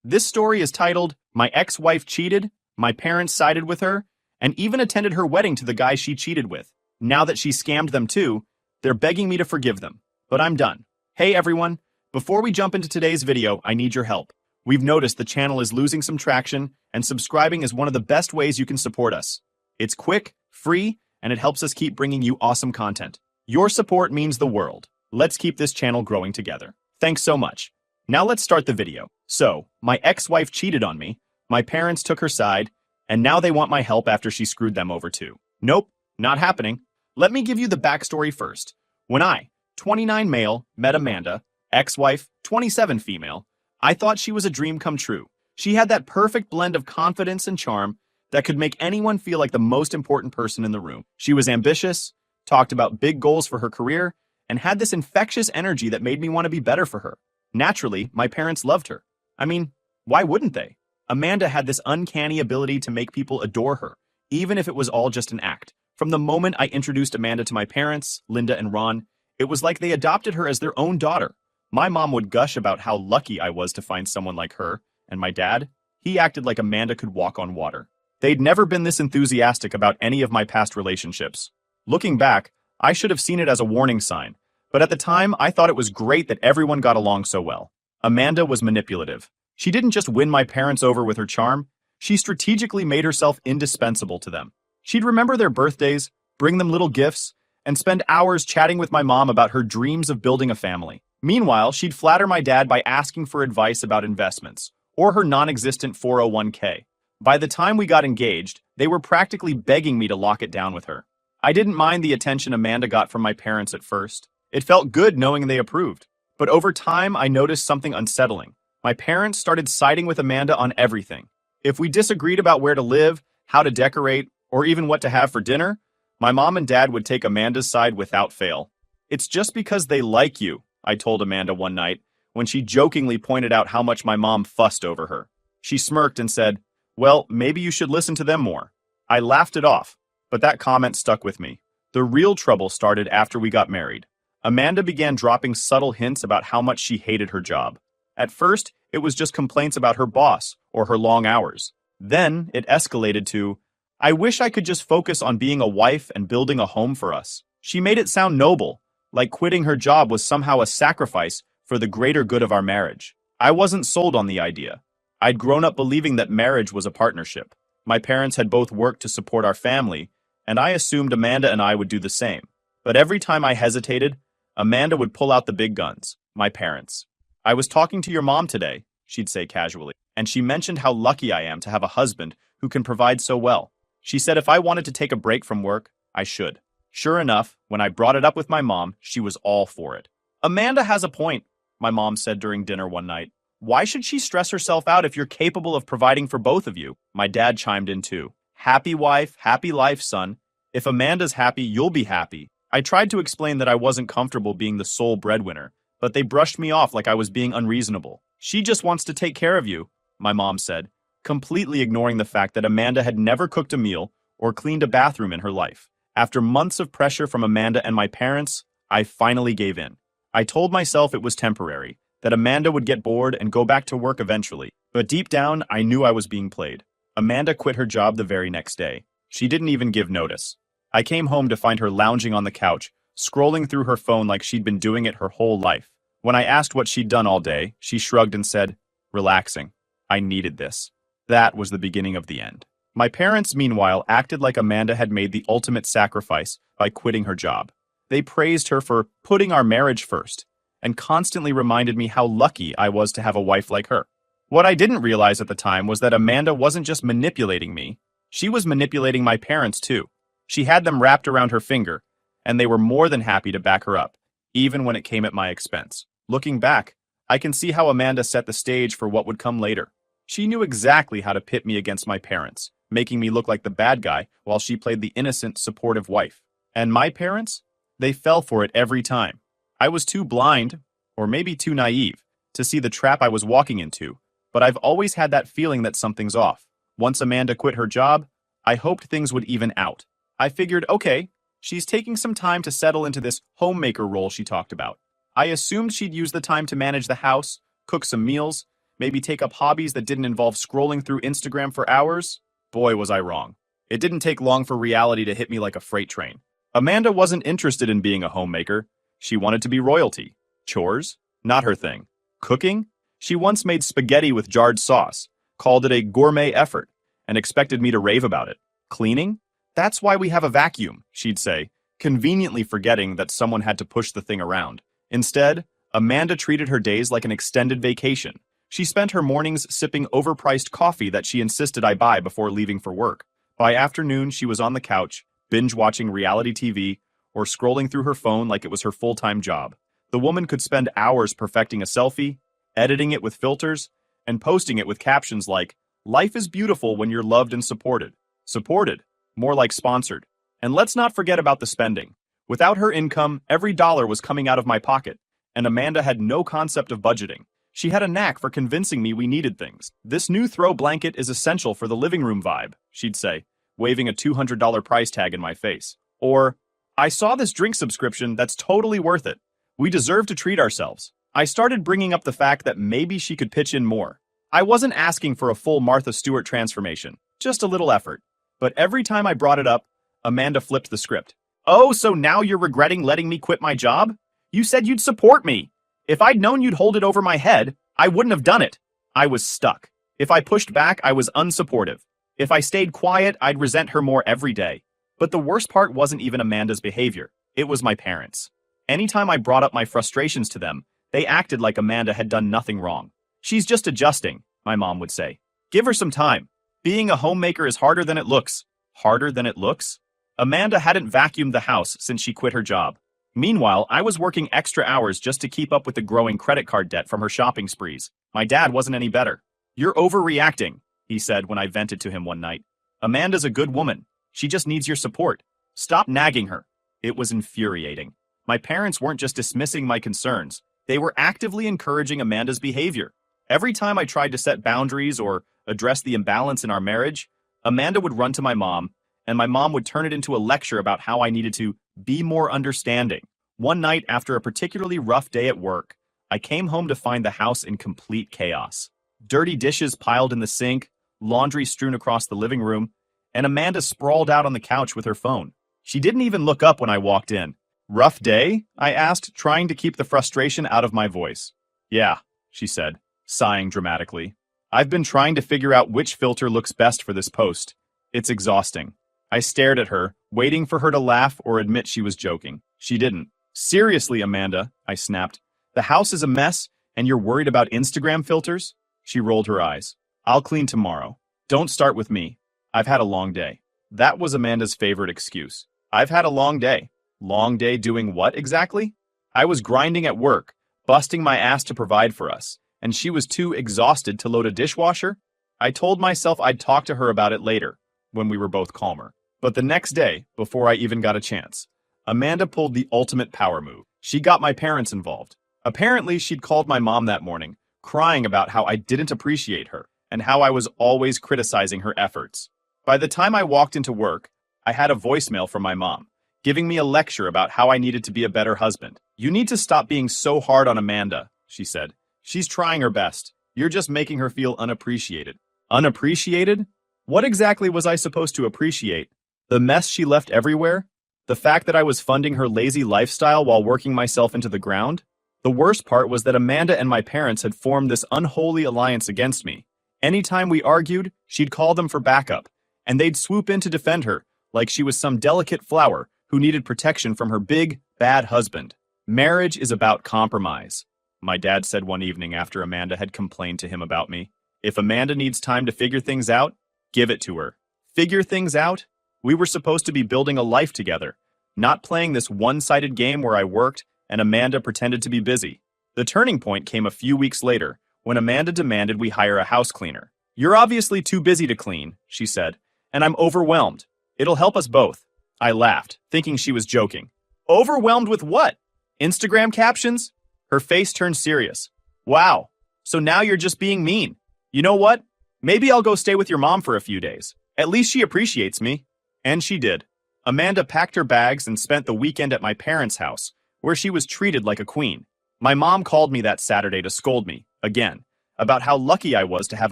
This story is titled, My Ex-Wife Cheated, My Parents Sided with Her, and even attended her wedding to the guy she cheated with. Now that she scammed them too, they're begging me to forgive them. But I'm done. Hey everyone, before we jump into today's video, I need your help. We've noticed the channel is losing some traction, and subscribing is one of the best ways you can support us. It's quick, free, and it helps us keep bringing you awesome content. Your support means the world. Let's keep this channel growing together. Thanks so much. Now let's start the video. So, my ex-wife cheated on me, my parents took her side, and now they want my help after she screwed them over too. Nope, not happening. Let me give you the backstory first. When I, 29 male, met Amanda, ex-wife, 27 female, I thought she was a dream come true. She had that perfect blend of confidence and charm that could make anyone feel like the most important person in the room. She was ambitious, talked about big goals for her career, and had this infectious energy that made me want to be better for her. Naturally, my parents loved her. I mean, why wouldn't they? Amanda had this uncanny ability to make people adore her, even if it was all just an act. From the moment I introduced Amanda to my parents, Linda and Ron, it was like they adopted her as their own daughter. My mom would gush about how lucky I was to find someone like her, and my dad, he acted like Amanda could walk on water. They'd never been this enthusiastic about any of my past relationships. Looking back, I should have seen it as a warning sign, but at the time, I thought it was great that everyone got along so well. Amanda was manipulative. She didn't just win my parents over with her charm, she strategically made herself indispensable to them. She'd remember their birthdays, bring them little gifts, and spend hours chatting with my mom about her dreams of building a family. Meanwhile, she'd flatter my dad by asking for advice about investments, or her non-existent 401k. By the time we got engaged, they were practically begging me to lock it down with her. I didn't mind the attention Amanda got from my parents at first. It felt good knowing they approved. But over time, I noticed something unsettling. My parents started siding with Amanda on everything. If we disagreed about where to live, how to decorate, or even what to have for dinner, my mom and dad would take Amanda's side without fail. It's just because they like you, I told Amanda one night, when she jokingly pointed out how much my mom fussed over her. She smirked and said, "Well, maybe you should listen to them more." I laughed it off, but that comment stuck with me. The real trouble started after we got married. Amanda began dropping subtle hints about how much she hated her job. At first, it was just complaints about her boss or her long hours. Then, it escalated to, "I wish I could just focus on being a wife and building a home for us." She made it sound noble, like quitting her job was somehow a sacrifice for the greater good of our marriage. I wasn't sold on the idea. I'd grown up believing that marriage was a partnership. My parents had both worked to support our family, and I assumed Amanda and I would do the same. But every time I hesitated, Amanda would pull out the big guns, my parents. "I was talking to your mom today," she'd say casually, "and she mentioned how lucky I am to have a husband who can provide so well. She said if I wanted to take a break from work, I should." Sure enough, when I brought it up with my mom, she was all for it. "Amanda has a point," my mom said during dinner one night. "Why should she stress herself out if you're capable of providing for both of you?" My dad chimed in too. "Happy wife, happy life, son. If Amanda's happy, you'll be happy." I tried to explain that I wasn't comfortable being the sole breadwinner, but they brushed me off like I was being unreasonable. "She just wants to take care of you," my mom said, completely ignoring the fact that Amanda had never cooked a meal or cleaned a bathroom in her life. After months of pressure from Amanda and my parents, I finally gave in. I told myself it was temporary, that Amanda would get bored and go back to work eventually. But deep down, I knew I was being played. Amanda quit her job the very next day. She didn't even give notice. I came home to find her lounging on the couch, scrolling through her phone like she'd been doing it her whole life. When I asked what she'd done all day, she shrugged and said, "Relaxing. I needed this." That was the beginning of the end. My parents, meanwhile, acted like Amanda had made the ultimate sacrifice by quitting her job. They praised her for putting our marriage first, and constantly reminded me how lucky I was to have a wife like her. What I didn't realize at the time was that Amanda wasn't just manipulating me, she was manipulating my parents too. She had them wrapped around her finger, and they were more than happy to back her up, even when it came at my expense. Looking back, I can see how Amanda set the stage for what would come later. She knew exactly how to pit me against my parents, making me look like the bad guy while she played the innocent, supportive wife. And my parents? They fell for it every time. I was too blind, or maybe too naive, to see the trap I was walking into, but I've always had that feeling that something's off. Once Amanda quit her job, I hoped things would even out. I figured, okay, she's taking some time to settle into this homemaker role she talked about. I assumed she'd use the time to manage the house, cook some meals, Maybe take up hobbies that didn't involve scrolling through Instagram for hours? Boy, was I wrong. It didn't take long for reality to hit me like a freight train. Amanda wasn't interested in being a homemaker. She wanted to be royalty. Chores? Not her thing. Cooking? She once made spaghetti with jarred sauce, called it a gourmet effort, and expected me to rave about it. Cleaning? That's why we have a vacuum, she'd say, conveniently forgetting that someone had to push the thing around. Instead, Amanda treated her days like an extended vacation. She spent her mornings sipping overpriced coffee that she insisted I buy before leaving for work. By afternoon, she was on the couch, binge-watching reality TV, or scrolling through her phone like it was her full-time job. The woman could spend hours perfecting a selfie, editing it with filters, and posting it with captions like, "Life is beautiful when you're loved and supported." Supported, more like sponsored. And let's not forget about the spending. Without her income, every dollar was coming out of my pocket, and Amanda had no concept of budgeting. She had a knack for convincing me we needed things. "This new throw blanket is essential for the living room vibe," she'd say, waving a $200 price tag in my face. Or, "I saw this drink subscription that's totally worth it. We deserve to treat ourselves." I started bringing up the fact that maybe she could pitch in more. I wasn't asking for a full Martha Stewart transformation, just a little effort. But every time I brought it up, Amanda flipped the script. "Oh, so now you're regretting letting me quit my job? You said you'd support me. If I'd known you'd hold it over my head, I wouldn't have done it." I was stuck. If I pushed back, I was unsupportive. If I stayed quiet, I'd resent her more every day. But the worst part wasn't even Amanda's behavior. It was my parents. Anytime I brought up my frustrations to them, they acted like Amanda had done nothing wrong. "She's just adjusting," my mom would say. "Give her some time. Being a homemaker is harder than it looks." Harder than it looks? Amanda hadn't vacuumed the house since she quit her job. Meanwhile, I was working extra hours just to keep up with the growing credit card debt from her shopping sprees. My dad wasn't any better. "You're overreacting," he said when I vented to him one night. "Amanda's a good woman. She just needs your support. Stop nagging her." It was infuriating. My parents weren't just dismissing my concerns. They were actively encouraging Amanda's behavior. Every time I tried to set boundaries or address the imbalance in our marriage, Amanda would run to my mom, and my mom would turn it into a lecture about how I needed to be more understanding. One night, after a particularly rough day at work, I came home to find the house in complete chaos. Dirty dishes piled in the sink, laundry strewn across the living room, and Amanda sprawled out on the couch with her phone. She didn't even look up when I walked in. "Rough day?" I asked, trying to keep the frustration out of my voice. "Yeah," she said, sighing dramatically. "I've been trying to figure out which filter looks best for this post. It's exhausting." I stared at her, waiting for her to laugh or admit she was joking. She didn't. "Seriously, Amanda," I snapped. "The house is a mess, and you're worried about Instagram filters?" She rolled her eyes. "I'll clean tomorrow. Don't start with me. I've had a long day." That was Amanda's favorite excuse. I've had a long day. Long day doing what exactly? I was grinding at work, busting my ass to provide for us, and she was too exhausted to load a dishwasher? I told myself I'd talk to her about it later, when we were both calmer. But the next day, before I even got a chance, Amanda pulled the ultimate power move. She got my parents involved. Apparently, she'd called my mom that morning, crying about how I didn't appreciate her, and how I was always criticizing her efforts. By the time I walked into work, I had a voicemail from my mom, giving me a lecture about how I needed to be a better husband. "You need to stop being so hard on Amanda," she said. "She's trying her best. You're just making her feel unappreciated." Unappreciated? What exactly was I supposed to appreciate? The mess she left everywhere? The fact that I was funding her lazy lifestyle while working myself into the ground? The worst part was that Amanda and my parents had formed this unholy alliance against me. Anytime we argued, she'd call them for backup, and they'd swoop in to defend her, like she was some delicate flower who needed protection from her big, bad husband. "Marriage is about compromise," my dad said one evening after Amanda had complained to him about me. "If Amanda needs time to figure things out, give it to her." Figure things out? We were supposed to be building a life together, not playing this one-sided game where I worked and Amanda pretended to be busy. The turning point came a few weeks later, when Amanda demanded we hire a house cleaner. "You're obviously too busy to clean," she said, "and I'm overwhelmed. It'll help us both." I laughed, thinking she was joking. "Overwhelmed with what? Instagram captions?" Her face turned serious. "Wow, so now you're just being mean. You know what? Maybe I'll go stay with your mom for a few days. At least she appreciates me." And she did. Amanda packed her bags and spent the weekend at my parents' house, where she was treated like a queen. My mom called me that Saturday to scold me, again, about how lucky I was to have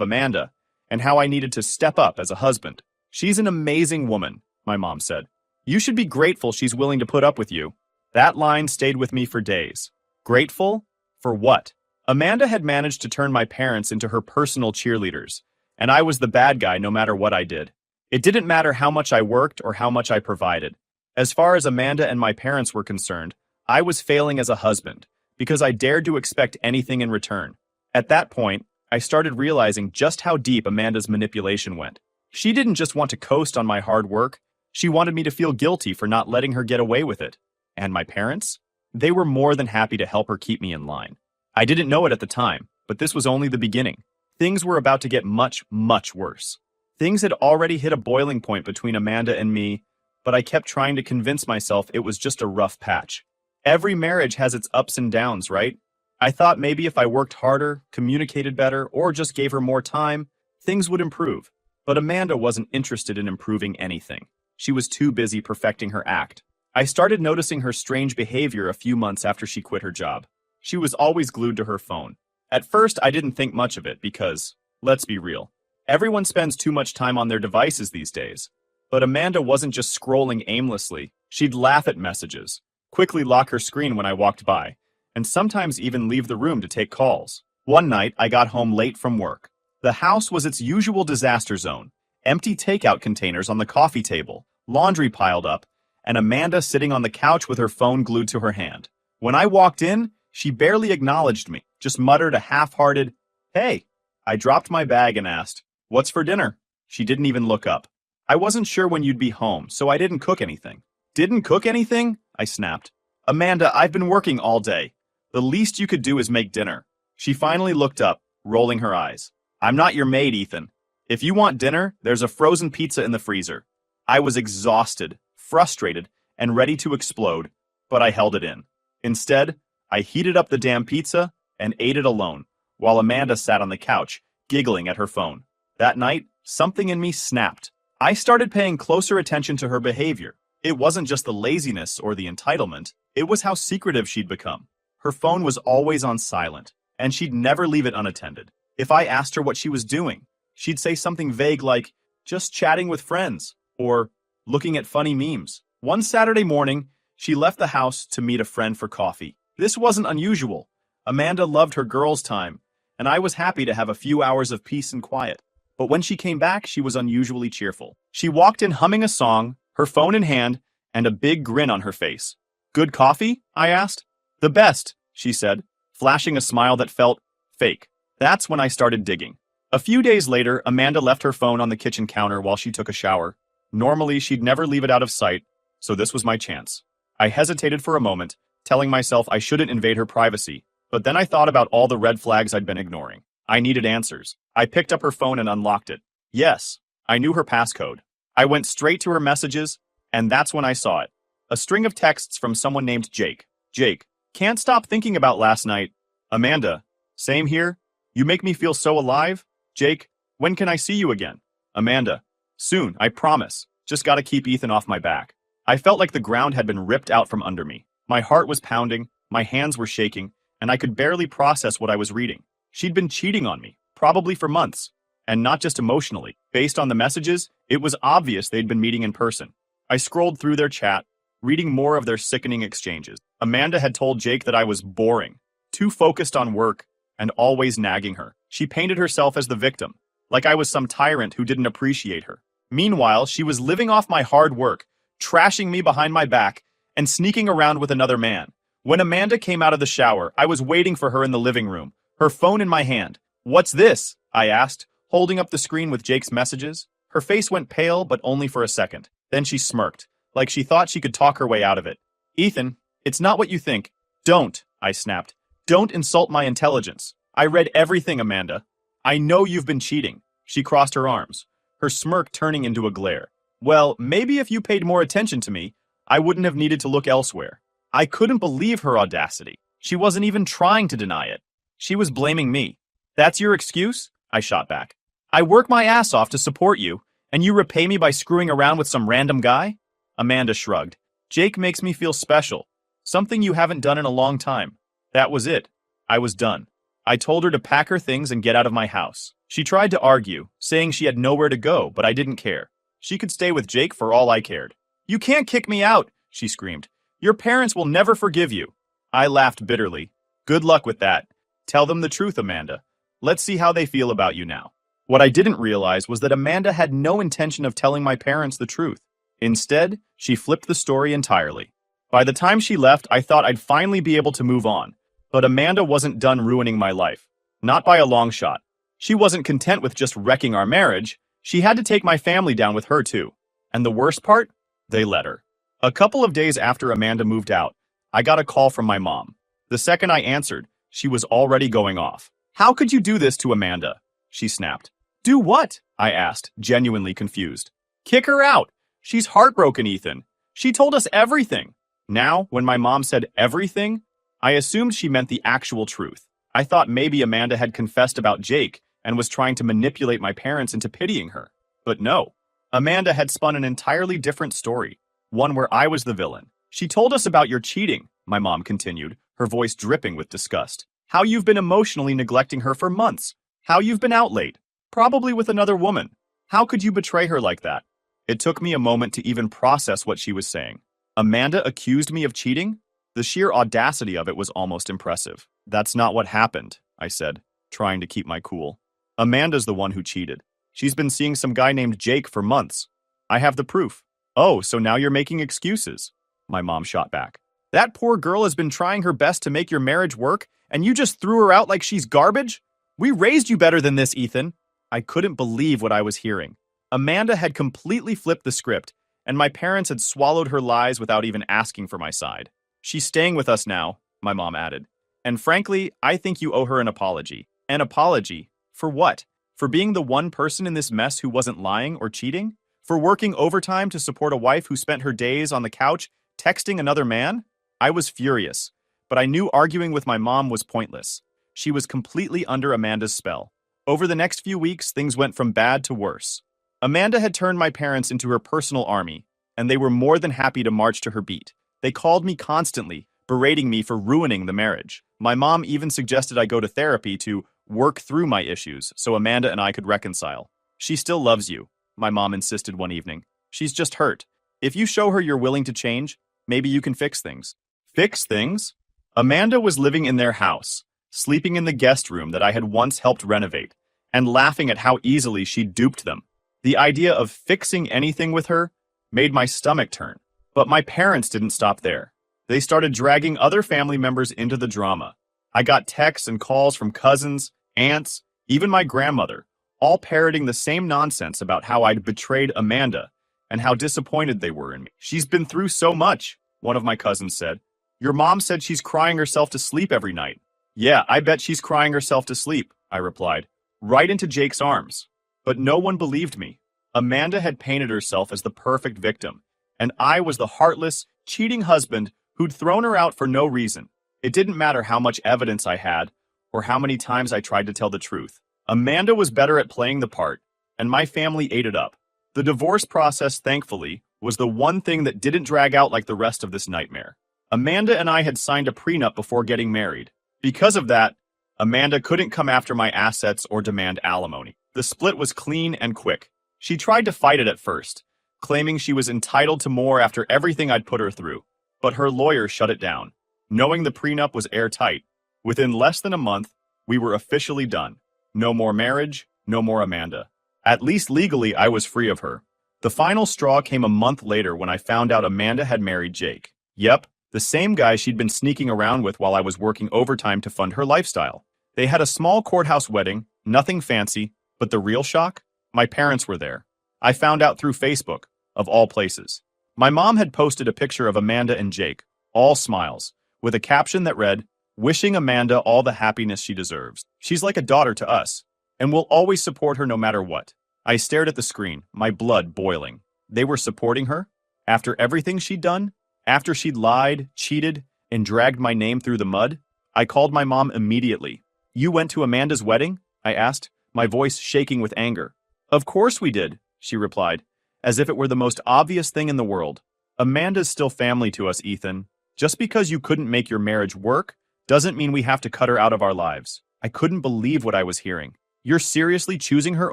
Amanda, and how I needed to step up as a husband. She's an amazing woman, my mom said. You should be grateful she's willing to put up with you. That line stayed with me for days. Grateful? For what? Amanda had managed to turn my parents into her personal cheerleaders, and I was the bad guy no matter what I did. It didn't matter how much I worked or how much I provided. As far as Amanda and my parents were concerned, I was failing as a husband, because I dared to expect anything in return. At that point, I started realizing just how deep Amanda's manipulation went. She didn't just want to coast on my hard work, she wanted me to feel guilty for not letting her get away with it. And my parents? They were more than happy to help her keep me in line. I didn't know it at the time, but this was only the beginning. Things were about to get much, much worse. Things had already hit a boiling point between Amanda and me, but I kept trying to convince myself it was just a rough patch. Every marriage has its ups and downs, right? I thought maybe if I worked harder, communicated better, or just gave her more time, things would improve. But Amanda wasn't interested in improving anything. She was too busy perfecting her act. I started noticing her strange behavior a few months after she quit her job. She was always glued to her phone. At first, I didn't think much of it because, let's be real, everyone spends too much time on their devices these days. But Amanda wasn't just scrolling aimlessly. She'd laugh at messages, quickly lock her screen when I walked by, and sometimes even leave the room to take calls. One night, I got home late from work. The house was its usual disaster zone. Empty takeout containers on the coffee table, laundry piled up, and Amanda sitting on the couch with her phone glued to her hand. When I walked in, she barely acknowledged me, just muttered a half-hearted, "Hey." I dropped my bag and asked, "What's for dinner?" She didn't even look up. I wasn't sure when you'd be home, so I didn't cook anything. Didn't cook anything? I snapped. Amanda, I've been working all day. The least you could do is make dinner. She finally looked up, rolling her eyes. I'm not your maid, Ethan. If you want dinner, there's a frozen pizza in the freezer. I was exhausted, frustrated, and ready to explode, but I held it in. Instead, I heated up the damn pizza and ate it alone, while Amanda sat on the couch, giggling at her phone. That night, something in me snapped. I started paying closer attention to her behavior. It wasn't just the laziness or the entitlement, it was how secretive she'd become. Her phone was always on silent, and she'd never leave it unattended. If I asked her what she was doing, she'd say something vague like, just chatting with friends, or looking at funny memes. One Saturday morning, she left the house to meet a friend for coffee. This wasn't unusual. Amanda loved her girls' time, and I was happy to have a few hours of peace and quiet. But when she came back, she was unusually cheerful. She walked in humming a song, her phone in hand, and a big grin on her face. Good coffee? I asked. The best, she said, flashing a smile that felt fake. That's when I started digging. A few days later, Amanda left her phone on the kitchen counter while she took a shower. Normally, she'd never leave it out of sight, so this was my chance. I hesitated for a moment, telling myself I shouldn't invade her privacy, but then I thought about all the red flags I'd been ignoring. I needed answers. I picked up her phone and unlocked it. Yes, I knew her passcode. I went straight to her messages, and that's when I saw it. A string of texts from someone named Jake. Jake, can't stop thinking about last night. Amanda, same here. You make me feel so alive. Jake, when can I see you again? Amanda, soon, I promise. Just gotta keep Ethan off my back. I felt like the ground had been ripped out from under me. My heart was pounding, my hands were shaking, and I could barely process what I was reading. She'd been cheating on me, probably for months, and not just emotionally. Based on the messages, it was obvious they'd been meeting in person. I scrolled through their chat, reading more of their sickening exchanges. Amanda had told Jake that I was boring, too focused on work, and always nagging her. She painted herself as the victim, like I was some tyrant who didn't appreciate her. Meanwhile, she was living off my hard work, trashing me behind my back, and sneaking around with another man. When Amanda came out of the shower, I was waiting for her in the living room, her phone in my hand. What's this? I asked, holding up the screen with Jake's messages. Her face went pale, but only for a second. Then she smirked, like she thought she could talk her way out of it. Ethan, it's not what you think. Don't, I snapped. Don't insult my intelligence. I read everything, Amanda. I know you've been cheating. She crossed her arms, her smirk turning into a glare. Well, maybe if you paid more attention to me, I wouldn't have needed to look elsewhere. I couldn't believe her audacity. She wasn't even trying to deny it. She was blaming me. That's your excuse? I shot back. I work my ass off to support you, and you repay me by screwing around with some random guy? Amanda shrugged. Jake makes me feel special. Something you haven't done in a long time. That was it. I was done. I told her to pack her things and get out of my house. She tried to argue, saying she had nowhere to go, but I didn't care. She could stay with Jake for all I cared. "You can't kick me out," she screamed. "Your parents will never forgive you." I laughed bitterly. "Good luck with that. Tell them the truth, Amanda. Let's see how they feel about you now." What I didn't realize was that Amanda had no intention of telling my parents the truth. Instead, she flipped the story entirely. By the time she left, I thought I'd finally be able to move on. But Amanda wasn't done ruining my life. Not by a long shot. She wasn't content with just wrecking our marriage. She had to take my family down with her too. And the worst part? They let her. A couple of days after Amanda moved out, I got a call from my mom. The second I answered, she was already going off. "How could you do this to Amanda?" she snapped. "Do what?" I asked, genuinely confused. "Kick her out. She's heartbroken, Ethan. She told us everything." Now, when my mom said everything, I assumed she meant the actual truth. I thought maybe Amanda had confessed about Jake and was trying to manipulate my parents into pitying her. But no. Amanda had spun an entirely different story, one where I was the villain. "She told us about your cheating," my mom continued, her voice dripping with disgust. "How you've been emotionally neglecting her for months. How you've been out late, probably with another woman. How could you betray her like that?" It took me a moment to even process what she was saying. Amanda accused me of cheating? The sheer audacity of it was almost impressive. "That's not what happened," I said, trying to keep my cool. "Amanda's the one who cheated. She's been seeing some guy named Jake for months. I have the proof." "Oh, so now you're making excuses," my mom shot back. "That poor girl has been trying her best to make your marriage work, and you just threw her out like she's garbage? We raised you better than this, Ethan." I couldn't believe what I was hearing. Amanda had completely flipped the script, and my parents had swallowed her lies without even asking for my side. "She's staying with us now," my mom added. "And frankly, I think you owe her an apology." An apology? For what? For being the one person in this mess who wasn't lying or cheating? For working overtime to support a wife who spent her days on the couch texting another man? I was furious, but I knew arguing with my mom was pointless. She was completely under Amanda's spell. Over the next few weeks, things went from bad to worse. Amanda had turned my parents into her personal army, and they were more than happy to march to her beat. They called me constantly, berating me for ruining the marriage. My mom even suggested I go to therapy to work through my issues so Amanda and I could reconcile. "She still loves you," my mom insisted one evening. "She's just hurt. If you show her you're willing to change, maybe you can fix things." Fix things? Amanda was living in their house, sleeping in the guest room that I had once helped renovate, and laughing at how easily she duped them. The idea of fixing anything with her made my stomach turn. But my parents didn't stop there. They started dragging other family members into the drama. I got texts and calls from cousins, aunts, even my grandmother, all parroting the same nonsense about how I'd betrayed Amanda and how disappointed they were in me. "She's been through so much," one of my cousins said. "Your mom said she's crying herself to sleep every night." "Yeah, I bet she's crying herself to sleep," I replied, right into Jake's arms. But no one believed me. Amanda had painted herself as the perfect victim, and I was the heartless, cheating husband who'd thrown her out for no reason. It didn't matter how much evidence I had, or how many times I tried to tell the truth. Amanda was better at playing the part, and my family ate it up. The divorce process, thankfully, was the one thing that didn't drag out like the rest of this nightmare. Amanda and I had signed a prenup before getting married. Because of that, Amanda couldn't come after my assets or demand alimony. The split was clean and quick. She tried to fight it at first, claiming she was entitled to more after everything I'd put her through. But her lawyer shut it down, knowing the prenup was airtight. Within less than a month, we were officially done. No more marriage, no more Amanda. At least legally, I was free of her. The final straw came a month later when I found out Amanda had married Jake. Yep, the same guy she'd been sneaking around with while I was working overtime to fund her lifestyle. They had a small courthouse wedding, nothing fancy, but the real shock? My parents were there. I found out through Facebook, of all places. My mom had posted a picture of Amanda and Jake, all smiles, with a caption that read, "Wishing Amanda all the happiness she deserves. She's like a daughter to us, and we'll always support her no matter what." I stared at the screen, my blood boiling. They were supporting her? After everything she'd done? After she'd lied, cheated, and dragged my name through the mud? I called my mom immediately. "You went to Amanda's wedding?" I asked, my voice shaking with anger. "Of course we did," she replied, as if it were the most obvious thing in the world. "Amanda's still family to us, Ethan. Just because you couldn't make your marriage work doesn't mean we have to cut her out of our lives." I couldn't believe what I was hearing. You're seriously choosing her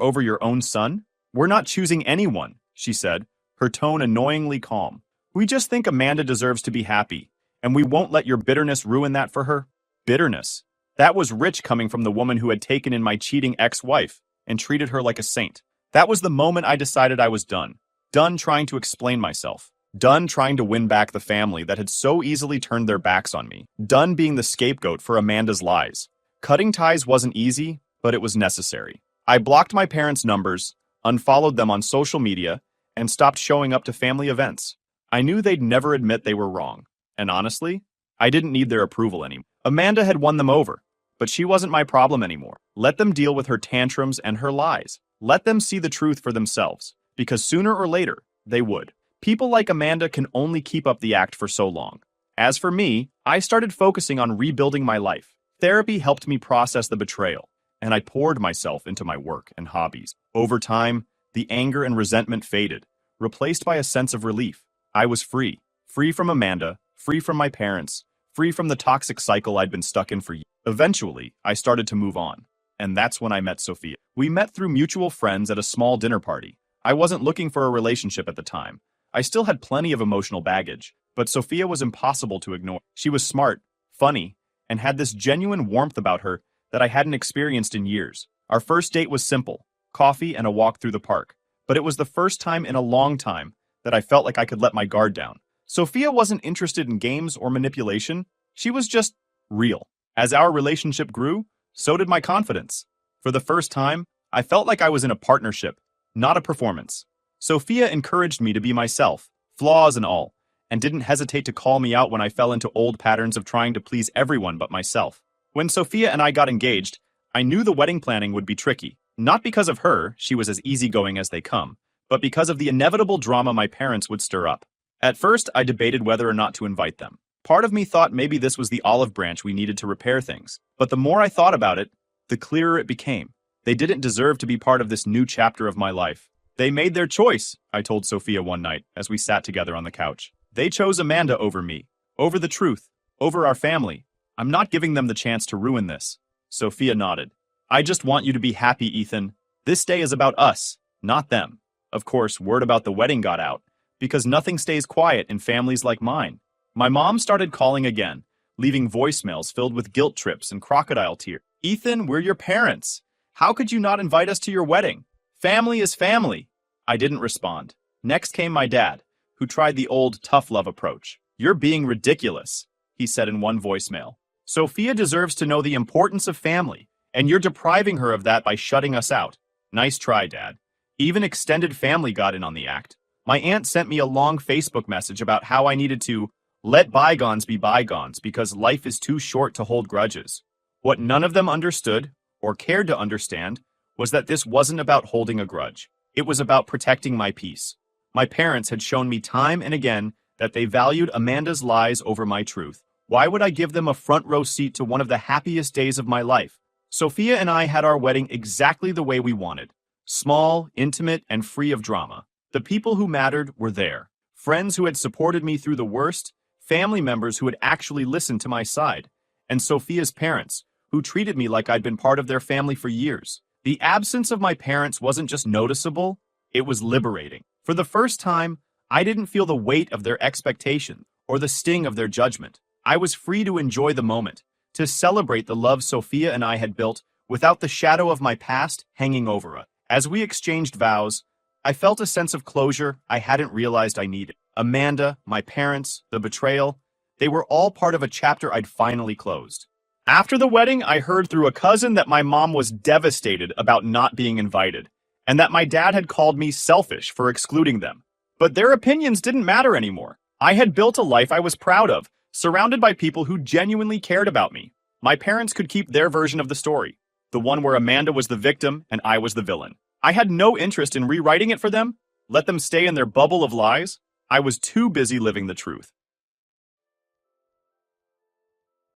over your own son? We're not choosing anyone, she said, her tone annoyingly calm. We just think Amanda deserves to be happy, and we won't let your bitterness ruin that for her. Bitterness. That was rich coming from the woman who had taken in my cheating ex-wife and treated her like a saint. That was the moment I decided I was done. Done trying to explain myself. Done trying to win back the family that had so easily turned their backs on me. Done being the scapegoat for Amanda's lies. Cutting ties wasn't easy, but it was necessary. I blocked my parents' numbers, unfollowed them on social media, and stopped showing up to family events. I knew they'd never admit they were wrong. And honestly, I didn't need their approval anymore. Amanda had won them over, but she wasn't my problem anymore. Let them deal with her tantrums and her lies. Let them see the truth for themselves, because sooner or later, they would. People like Amanda can only keep up the act for so long. As for me, I started focusing on rebuilding my life. Therapy helped me process the betrayal, and I poured myself into my work and hobbies. Over time, the anger and resentment faded, replaced by a sense of relief. I was free. Free from Amanda, free from my parents, free from the toxic cycle I'd been stuck in for years. Eventually, I started to move on, and that's when I met Sophia. We met through mutual friends at a small dinner party. I wasn't looking for a relationship at the time. I still had plenty of emotional baggage, but Sophia was impossible to ignore. She was smart, funny, and had this genuine warmth about her that I hadn't experienced in years. Our first date was simple, coffee and a walk through the park, but it was the first time in a long time that I felt like I could let my guard down. Sophia wasn't interested in games or manipulation. She was just real. As our relationship grew, so did my confidence. For the first time, I felt like I was in a partnership, not a performance. Sophia encouraged me to be myself, flaws and all, and didn't hesitate to call me out when I fell into old patterns of trying to please everyone but myself. When Sophia and I got engaged, I knew the wedding planning would be tricky. Not because of her, she was as easygoing as they come, but because of the inevitable drama my parents would stir up. At first, I debated whether or not to invite them. Part of me thought maybe this was the olive branch we needed to repair things. But the more I thought about it, the clearer it became. They didn't deserve to be part of this new chapter of my life. They made their choice, I told Sophia one night as we sat together on the couch. They chose Amanda over me, over the truth, over our family. I'm not giving them the chance to ruin this. Sophia nodded. I just want you to be happy, Ethan. This day is about us, not them. Of course, word about the wedding got out, because nothing stays quiet in families like mine. My mom started calling again, leaving voicemails filled with guilt trips and crocodile tears. Ethan, we're your parents. How could you not invite us to your wedding? Family is family. I didn't respond. Next came my dad, who tried the old tough love approach. You're being ridiculous, he said in one voicemail. Sophia deserves to know the importance of family, and you're depriving her of that by shutting us out. Nice try, Dad. Even extended family got in on the act. My aunt sent me a long Facebook message about how I needed to let bygones be bygones because life is too short to hold grudges. What none of them understood, or cared to understand, was that this wasn't about holding a grudge. It was about protecting my peace. My parents had shown me time and again that they valued Amanda's lies over my truth. Why would I give them a front row seat to one of the happiest days of my life? Sophia and I had our wedding exactly the way we wanted. Small, intimate, and free of drama. The people who mattered were there. Friends who had supported me through the worst, family members who had actually listened to my side, and Sophia's parents, who treated me like I'd been part of their family for years. The absence of my parents wasn't just noticeable, it was liberating. For the first time, I didn't feel the weight of their expectation or the sting of their judgment. I was free to enjoy the moment, to celebrate the love Sophia and I had built without the shadow of my past hanging over us. As we exchanged vows, I felt a sense of closure I hadn't realized I needed. Amanda, my parents, the betrayal, they were all part of a chapter I'd finally closed. After the wedding, I heard through a cousin that my mom was devastated about not being invited, and that my dad had called me selfish for excluding them. But their opinions didn't matter anymore. I had built a life I was proud of, surrounded by people who genuinely cared about me. My parents could keep their version of the story, the one where Amanda was the victim and I was the villain. I had no interest in rewriting it for them, let them stay in their bubble of lies. I was too busy living the truth.